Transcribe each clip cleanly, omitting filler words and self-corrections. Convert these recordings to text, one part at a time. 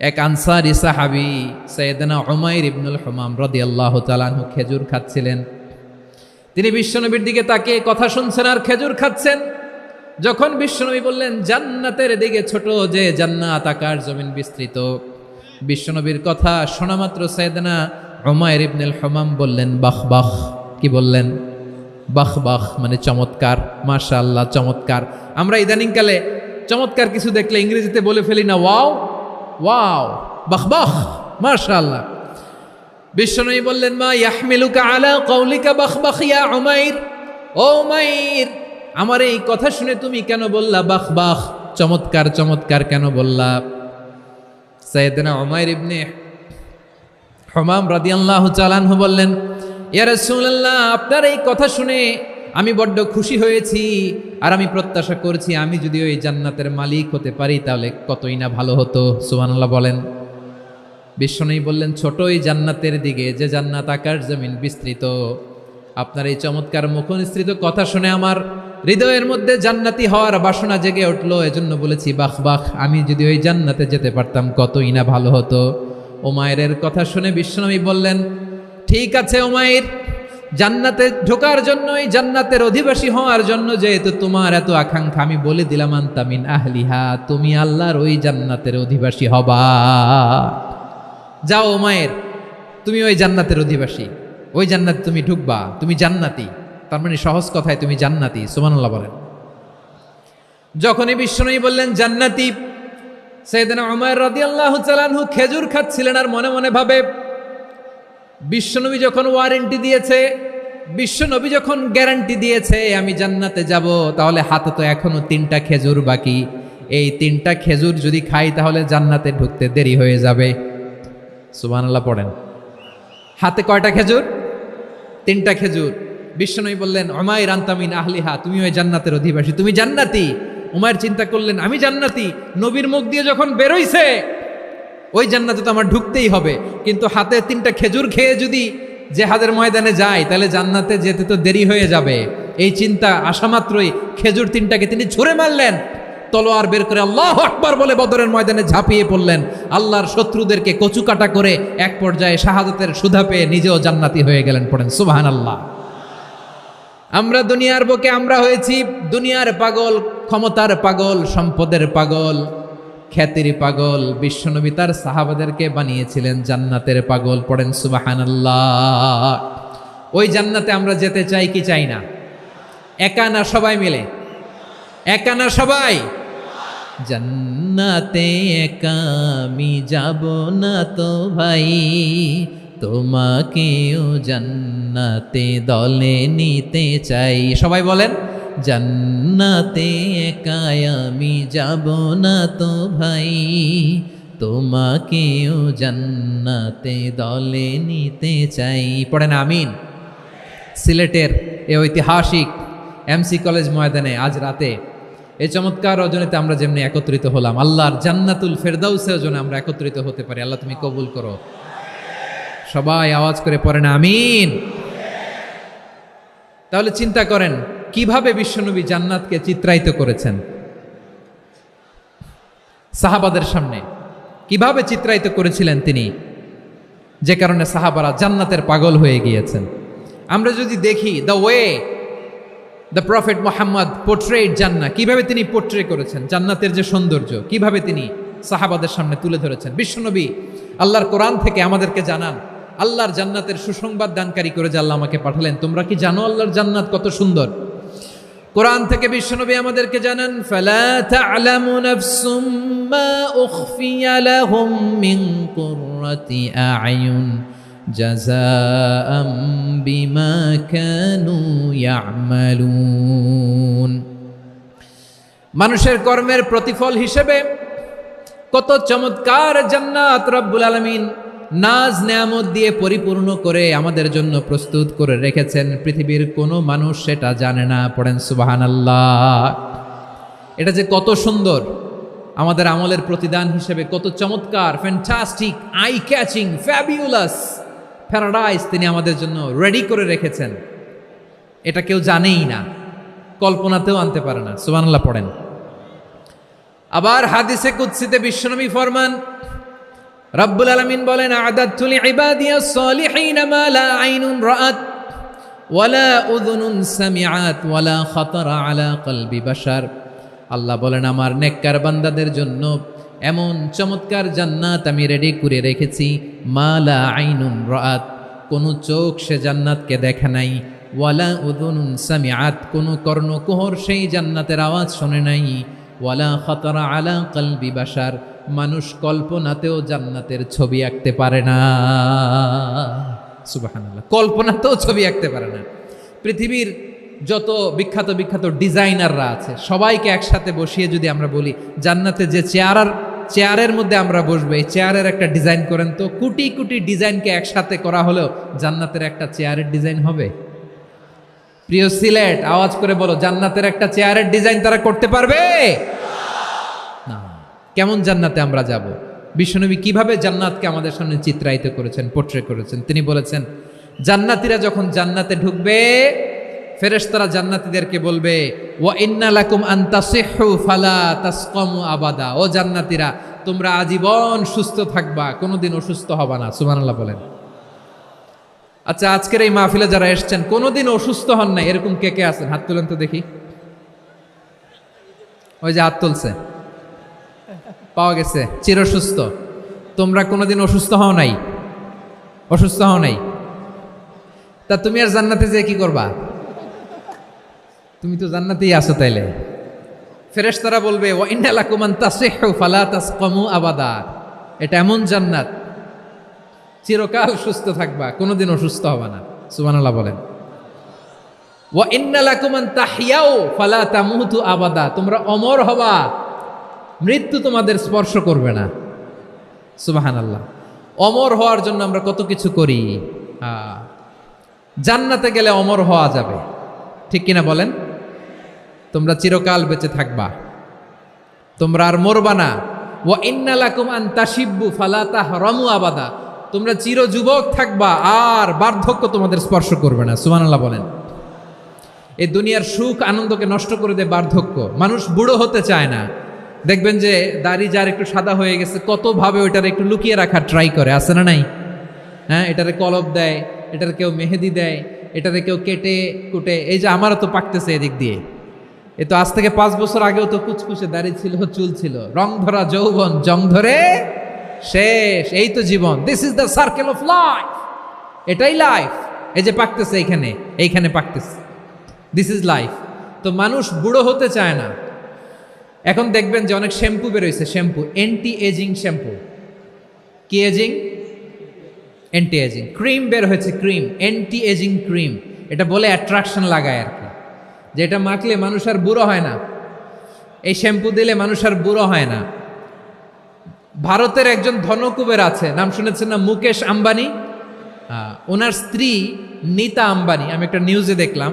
এক আনসারী সাহাবী সাইয়েদনা উমাইর ইবনুল হুমাম রাদিয়াল্লাহু তাআলা আনহু খেজুর খাচ্ছিলেন। তিনি বিশ্বনবীর দিকে তাকিয়ে কথা শুনছেন আর খেজুর খাচ্ছেন। যখন বিশ্বনবী বললেন জান্নাতের দিকে ছোট যে জান্নাত আকাশ জমিন বিস্তৃত, বিশ্বনবীর কথা শোনা মাত্র সাইয়েদনা উমাইর ইবনুল হুমাম বললেন বাহ বাহ। কি বললেন? বাহ বাহ মানে চমৎকার, মাশাআল্লাহ চমৎকার। আমরা ইদানিংকালে চমৎকার কিছু দেখলে ইংরেজিতে বলে ফেলি না ওয়াও ওয়াও, বাহ বাহ, মাশাআল্লাহ। বিশ্বনবী বললেন মা ইয়াহমিলুকা আলা কওলিকা বাহ বাহ ইয়া উমাইর। ও উমাইর, আমার এই কথা শুনে তুমি কেন বললা বাহ বাহ, চমৎকার চমৎকার কেন বললা? সাইয়েদনা উমাইর ইবনে হুমাম রাদিয়াল্লাহু তাআলা আনহু বললেন ইয়া রাসূলুল্লাহ, আপনার এই কথা শুনে আমি বড্ড খুশি হয়েছি আর আমি প্রত্যাশা করছি আমি যদি ওই জান্নাতের মালিক হতে পারি তাহলে কতই না ভালো হতো। সুবহানাল্লাহ বলেন। বিশ্বনবী বললেন ছোট ওই জান্নাতের দিকে যে জান্নাত আকাশ জমিন বিস্তৃত। আপনার এই চমৎকার মুখনিসৃত কথা শুনে আমার হৃদয়ের মধ্যে জান্নাতি হওয়ার বাসনা জেগে উঠলো, এজন্য বলেছি বাহ বাহ, আমি যদি ওই জান্নাতে যেতে পারতাম কতই না ভালো হতো। উমাইরের কথা শুনে বিশ্বনবী বললেন ঠিক আছে উমাইর, জান্নাতে ঢোকার জন্য, এই জান্নাতের অধিবাসী হওয়ার জন্য যেহেতু তোমার এত আকাঙ্ক্ষা, আমি বলে দিলাম আনতা মিন আহলিহা, তুমি আল্লাহর ওই জান্নাতের অধিবাসী হবা। যাও উমাইর, তুমি ওই জান্নাতের অধিবাসী, ওই জান্নাতে তুমি ঢুকবা, তুমি জান্নাতি। তার মানে সহজ কথায় তুমি জান্নাতি। সুবহানাল্লাহ বলেন। যখনই বিশ্বনবী বললেন জান্নাতি, সাইয়েদনা উমাইর রাদিয়াল্লাহু তাআলা আনহু খেজুর খাচ্ছিলেন আর মনে মনে ভাবে বিশ্বনবী যখন ওয়ারেন্টি দিয়েছে, বিশ্বনবী যখন গ্যারান্টি দিয়েছে আমি জান্নাতে যাব, তাহলে হাতে তো এখনো 3টা খেজুর বাকি। এই 3টা খেজুর যদি খাই তাহলে জান্নাতে ঢুকতে দেরি হয়ে যাবে। সুবহানাল্লাহ পড়েন। হাতে কয়টা খেজুর? 3টা খেজুর। বিশ্বনবী বললেন উমাইর আনতা মিন আহলিহা, তুমি ওই জান্নাতের অধিবাসী, তুমি জান্নাতি। উমাইর চিন্তা করলেন আমি জান্নাতি, নবীর মুখ দিয়ে যখন বেরোইছে ওই জান্নাতে তো আমার ঢুকতেই হবে, কিন্তু হাতে 3টা খেজুর খেয়ে যদি জেহাদের ময়দানে যায় তাহলে জান্নাতে যেতে তো দেরি হয়ে যাবে। এই চিন্তা আসা মাত্রই খেজুর 3টাকে তিনি ছুঁড়ে মারলেন, তলোয়ার বের করে আল্লাহু আকবার বলে বদরের ময়দানে ঝাঁপিয়ে পড়লেন। আল্লাহর শত্রুদেরকে কচুকাটা করে এক পর্যায়ে শাহাদাতের সুধা পেয়ে নিজেও জান্নাতি হয়ে গেলেন। পড়েন সুবহানাল্লাহ। আমরা দুনিয়ার বুকে আমরা হয়েছি দুনিয়ার পাগল, ক্ষমতার পাগল, সম্পদের পাগল, খ্যাতির পাগল। বিশ্বনবী তার সাহাবাদেরকে বানিয়েছিলেন জান্নাতের পাগল। পড়েন সুবহানাল্লাহ। ওই জান্নাতে আমরা যেতে চাই কি চাই না? একা না সবাই মিলে? একা না সবাই? জান্নাতে একা আমি যাব না তো ভাই, তোমাকেও জান্নাতে দলে নিতে চাই। সবাই বলেন জান্নাতে একা আমি যাব না তো ভাই, তোমাকেও জান্নাতে দলে নিতে চাই। পড়েন আমিন। সিলেটের এই ঐতিহাসিক এমসি কলেজ ময়দানে আজ রাতে এই চমৎকার রজনীতে আমরা যেমনি একত্রিত হলাম, আল্লাহর জান্নাতুল ফেরদাউসের জন্য আমরা একত্রিত হতে পারি। আল্লাহ তুমি কবুল করো। সবাই আওয়াজ করে পড়েন আমিন। তাহলে চিন্তা করেন কিভাবে বিশ্বনবী জান্নাতকে চিত্রায়িত করেছেন সাহাবাদের সামনে, কিভাবে চিত্রায়িত করেছিলেন তিনি, যে কারণে সাহাবারা জান্নাতের পাগল হয়ে গিয়েছেন। আমরা যদি দেখি the way the prophet Muhammad portrait জান্নাত, কিভাবে তিনি পোর্ট্রে করেছেন জান্নাতের যে সৌন্দর্য, কিভাবে তিনি সাহাবাদের সামনে তুলে ধরেছেন। বিশ্বনবী আল্লাহর কোরআন থেকে আমাদেরকে জানান আল্লাহর জান্নাতের সুসংবাদ দানকারী করে যে আল্লাহ আমাকে পাঠালেন। তোমরা কি জানো আল্লাহর জান্নাত কত সুন্দর? কোরআন থেকে বিশ্বনবী আমাদেরকে জানান ফালা তা'লামু নাফসুম মা উখফিয়া লাহুম মিন কুররাতি আ'য়ুন জাযাআম বিমা কানু ইয়া'মালুন। মানুষের কর্মের প্রতিফল হিসেবে কত চমৎকার জান্নাত রব্বুল আলামিন নাজ নেয়ামত দিয়ে পরিপূর্ণ করে আমাদের জন্য প্রস্তুত করে রেখেছেন। পৃথিবীর কোনো মানুষ সেটা জানে না। পড়েন সুবহানাল্লাহ। এটা যে কত সুন্দর, আমাদের আমলের প্রতিদান হিসেবে কত চমৎকার, fantastic, eye catching, fabulous paradise তিনি আমাদের জন্য রেডি করে রেখেছেন। এটা কেউ জানেই না, কল্পনাতেও আনতে পারে না। সুবহানাল্লাহ পড়েন। আবার হাদিসে কুদসিতে বিশ্বনবী ফরমান রব্বুল আলামিন বলেন আ'দাদতু লিইবাদিয়াস সালিহিনা মা লা আইনুন রাআত ওয়ালা উযুনুন সামিআত ওয়ালা খাতারা আলা কলবি বাশার। আল্লাহ বলেন আমার নেককার বান্দাদের জন্য এমন চমৎকার জান্নাত আমি রেডি করে রেখেছি, মা লা আইনুন রাআত, কোন চোখ সে জান্নাতকে দেখে নাই, ওয়ালা উযুনুন সামিআত, কোন কর্ণকুহর সেই জান্নাতের আওয়াজ শোনে নাই, ওয়ালা খাতারা আলা কলবি বাশার, মানুষ কল্পনাতেও জান্নাতের ছবি আঁকতে পারে না। সুবহানাল্লাহ, কল্পনাতেও ছবি আঁকতে পারে না। পৃথিবীর যত বিখ্যাত বিখ্যাত ডিজাইনাররা আছে সবাইকে একসাথে বসিয়ে যদি আমরা বলি জান্নাতে যে চেয়ারের মধ্যে আমরা বসবো, এই চেয়ারের একটা ডিজাইন করেন তো, কোটি কোটি ডিজাইনকে একসাথে করা হলেও জান্নাতের একটা চেয়ারের ডিজাইন হবে? প্রিয় সিলেট, আওয়াজ করে বলো, জান্নাতের একটা চেয়ারের ডিজাইন তারা করতে পারবে না। কেমন জান্নাতে আমরা যাব? বিশ্বনবী কিভাবে জান্নাতকে আমাদের সামনে চিত্রায়িত করেছেন, পোট্রে করেছেন। তিনি বলেছেন জান্নাতীরা যখন জান্নাতে ঢুকবে ফেরেশতারা জান্নাতীদেরকে বলবে ওয়া ইন্না লাকুম আন তাসিহু ফালা তাসকামু আবাদা, ও জান্নাতীরা তোমরা আজীবন সুস্থ থাকবা, কোনোদিন অসুস্থ হবা না। সুবহানাল্লাহ বলেন। আচ্ছা, আজকের এই মাহফিলে যারা এসেছেন কোনোদিন অসুস্থ হন না এরকম কে কে আছেন? হাত তুলেন তো দেখি। ওই যে হাত তুলছে, পাওয়া গেছে, চিরসুস্থ। তোমরা কোনোদিন অসুস্থ হও নাই? অসুস্থ হও নাই? তা তুমি আর জান্নাতে যেয়ে কি করবা? তুমি তো জান্নাতেই আছো। তাইলে ফেরেশতারা বলবে ওয়া ইন্না লাকুম আন তাসিহু ফালা তাসকামু আবাদা, এটা এমন জান্নাত চিরকাল সুস্থ থাকবা, কোনোদিন অসুস্থ হবে না। সুবহানাল্লাহ বলেন। ওয়া ইন্না লাকুম আন তাহইয়াউ ফালা তামুতু আবাদা, তোমরা অমর হবা, মৃত্যু তোমাদের স্পর্শ করবে না। সুবহানাল্লাহ। অমর হওয়ার জন্য আমরা কত কিছু করি। জান্নাতে গেলে অমর হওয়া যাবে, ঠিক কিনা বলেন? তোমরা চিরকাল বেঁচে থাকবা, তোমরা আর মরবা না। ওয়া ইন্না লাকুম আন তাশিব্বু ফালা তাহরামু আবাদা, তোমরা চির যুবক থাকবা, আর বার্ধক্য তোমাদের স্পর্শ করবে না। সুবহানাল্লাহ বলেন। এই দুনিয়ার সুখ আনন্দকে নষ্ট করে দেয় বার্ধক্য। মানুষ বুড়ো হতে চায় না। দেখবেন যে দাড়ি যার একটু সাদা হয়ে গেছে কতভাবে ওইটার একটু লুকিয়ে রাখার ট্রাই করে, আছে না নাই? হ্যাঁ, এটারে কলপ দেয়, এটার কেউ মেহেদি দেয়, এটারে কেউ কেটে কুটে। এই যে আমারও তো পাকতেছে এদিক দিয়ে, এ তো আজ থেকে 5 বছর আগেও তো কুচকুচে দাড়ি ছিল, চুল ছিল, রং ধরা যৌবন জং ধরে শেষ। এই তো জীবন। This is the circle of life, এটাই লাইফ। এই যে পাকতেছে এইখানে পাকতেছে, দিস ইজ লাইফ। তো মানুষ বুড়ো হতে চায় না। এখন দেখবেন যে অনেক শ্যাম্পু বেরোইছে, শ্যাম্পু অ্যান্টি এজিং শ্যাম্পু। কি এজিং? Anti ageing. ক্রিম বের হয়েছে, ক্রিম, অ্যান্টি এজিং ক্রিম। এটা বলে অ্যাট্রাকশন লাগায় আর কি, যে এটা মাখলে মানুষ আর বুড়ো হয় না, এই শ্যাম্পু দিলে মানুষ আর বুড়ো হয় না। ভারতের একজন ধনকুবের আছে, নাম শুনেছেন না? মুকেশ আম্বানি। ওনার স্ত্রী নীতা আম্বানি, আমি একটা নিউজে দেখলাম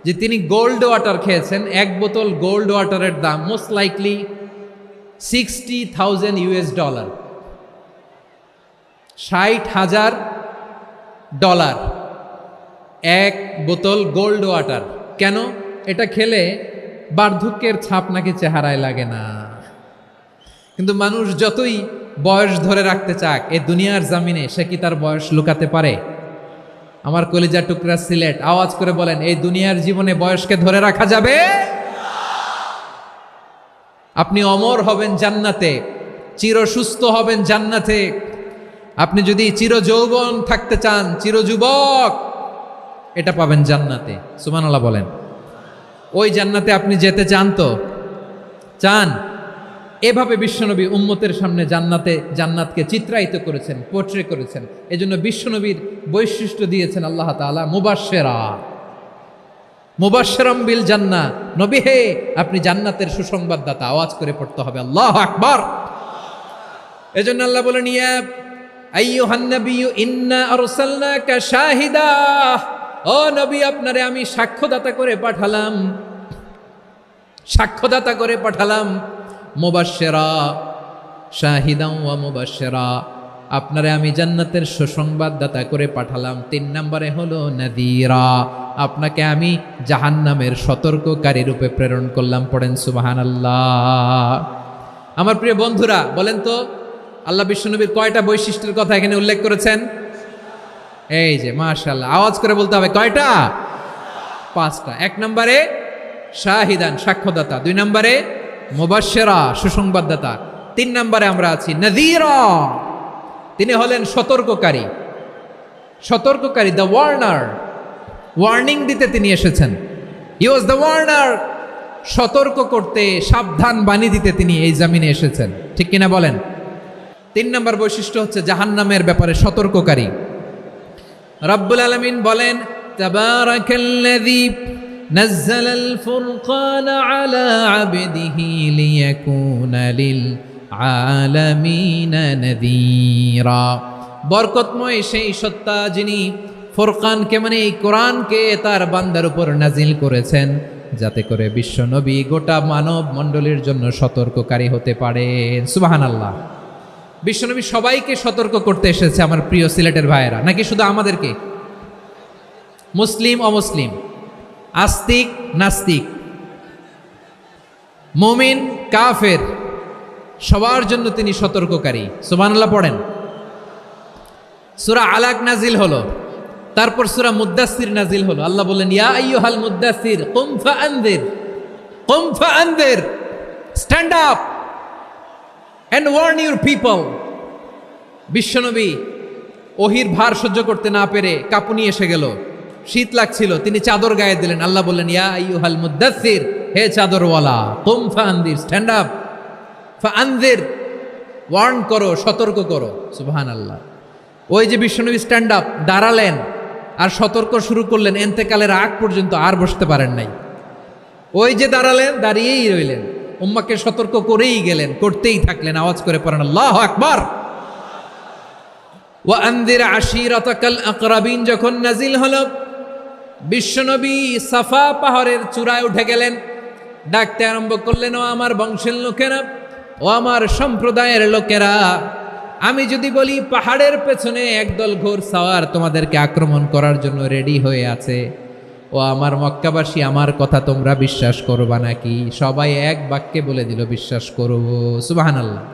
যে তিনি গোল্ড ওয়াটার খেয়েছেন। 1 বোতল গোল্ড ওয়াটারের দাম মোস্ট লাইকলি $60,000 $60,000 1 বোতল গোল্ড ওয়াটার। কেন? এটা খেলে বার্ধক্যের ছাপ নাকি চেহারায় লাগে না। কিন্তু মানুষ যতই বয়স ধরে রাখতে চাক এ দুনিয়ার জামিনে, সে কি তার বয়স লুকাতে পারে? আমার কলিজা টুকরা সিলেট, আওয়াজ করে বলেন, এই দুনিয়ার জীবনে বয়সকে ধরে রাখা যাবে? আপনি অমর হবেন জান্নাতে, চির সুস্থ হবেন জান্নাতে। আপনি যদি চির যৌবন থাকতে চান, চির যুবক, এটা পাবেন জান্নাতে। সুবহানাল্লাহ বলেন। ওই জান্নাতে আপনি যেতে চান তো? চান? এভাবে বিশ্বনবী উম্মতের সামনে জান্নাতকে চিত্রায়িত করেছেন, পোট্রে করেছেন। এজন্য বিশ্বনবীর বৈশিষ্ট্য দিয়েছেন আল্লাহ তাআলা মুবাশশিরাম বিল জান্নাহ। নবী হে, আপনি জান্নাতের সুসংবাদদাতা। আওয়াজ করে পড়তে হবে আল্লাহু আকবার। এজন্য আল্লাহ বলেন, ইয়া আইয়ুহান নাবিয়্যু ইন্না আরসালনাকা শাহিদা, ও নবী আপনারে আমি সাক্ষ্যদাতা করে পাঠালাম। মুবাশশিরা শাহিদান ওয়া মুবাশশিরা, আপনারে আমি জান্নাতের সুসংবাদদাতা করে পাঠালাম। 3 নম্বরে হলো নাযীরা, আপনাকে আমি জাহান্নামের সতর্ককারী রূপে প্রেরণ করলাম। পড়েন সুবহানাল্লাহ। আমার প্রিয় বন্ধুরা, বলেন তো আল্লাহ বিশ্বনবীর কয়টা বৈশিষ্ট্যের কথা এখানে উল্লেখ করেছেন? এই যে মাশাআল্লাহ, আওয়াজ করে বলতে হবে কয়টা? 5টা। 1 নম্বরে শাহিদান, সাক্ষ্যদাতা। 2 নম্বরে মুবাশশিরা, সুসংবাদদাতা। 3 নম্বরে আমরা আছি নাযীরা, তিনি হলেন সতর্ককারী। সতর্ককারী, দ্য ওয়ার্নার, ওয়ার্নিং দিতে তিনি এসেছেন। হি ওয়াজ দ্য ওয়ার্নার, সতর্ক করতে, সাবধান বাণী দিতে তিনি এই জামিনে এসেছেন। ঠিক কিনা বলেন? 3 নম্বর বৈশিষ্ট্য হচ্ছে জাহান্নামের ব্যাপারে সতর্ককারী। রব্বুল আলামিন বলেন, তাবারাকাল্লাযী নাযালাল ফুরকান আলা আবদিহি লিয়াকুনা লিল আলামিনা নাযীরা। বরকতময় সেই সত্তা যিনি ফুরকানকে মানে এই কোরআনকে তার বান্দার উপর নাজিল করেছেন, যাতে করে বিশ্ব নবী গোটা মানব মণ্ডলীর জন্য সতর্ককারী হতে পারেন। সুবহানাল্লাহ। বিশ্বনবী সবাইকে সতর্ক করতে এসেছে আমার প্রিয় সিলেটের ভাইয়েরা, নাকি শুধু আমাদেরকে? মুসলিম অমুসলিম, আস্তিক নাস্তিক, মুমিন কাফের, সবার জন্য তিনি সতর্ককারী। সুবহানাল্লাহ পড়েন। সূরা আলাক নাজিল হলো, তারপর সূরা মুদ্দাসসির নাজিল হলো। আল্লাহ বললেন, ইয়া আইয়ুহাল মুদ্দাসসির কুম ফাআনযির, কুম ফাআনযির, stand up and warn your people. বিশ্বনবী ওহির ভার সহ্য করতে না পেরে কাঁপুনি এসে গেল, শীত লাগছিল, তিনি চাদর গায়ে দিলেন। আল্লাহ বললেন, ইয়া আইয়ুহাল মুদ্দাসসির, হে চাদরওয়ালা, কুম ফাআনযির, স্ট্যান্ড আপ, ফাআনযির, ওয়ার্ন করো, সতর্ক করো। সুবহানাল্লাহ। ওই যে বিশ্বনবী স্ট্যান্ড আপ, দাঁড়ালেন আর সতর্ক শুরু করলেন, এন্তেকালের আগ পর্যন্ত আর বসতে পারেন নাই। ওই যে দাঁড়ালেন, দাঁড়িয়েই রইলেন, উম্মাকে সতর্ক করেই গেলেন, করতেই থাকলেন। আওয়াজ করে পড়েন আল্লাহু আকবার। ওয়া আনযির আশীরাতাকাল আকরাবিন যখন নাজিল হলো, বিশ্বনবী সাফা পাহাড়ের চূড়ায় উঠে গেলেন, ডাকতে আরম্ভ করলেন, ও আমার বংশের লোকেরা, ও আমার সম্প্রদায়ের লোকেরা, আমি যদি বলি পাহাড়ের পেছনে একদল ঘোড়সাওয়ার তোমাদেরকে আক্রমণ করার জন্য রেডি হয়ে আছে, ও আমার মক্কাবাসী, আমার কথা তোমরা বিশ্বাস করবা নাকি? সবাই এক বাক্যে বলে দিল, বিশ্বাস করব। সুবহানাল্লাহ।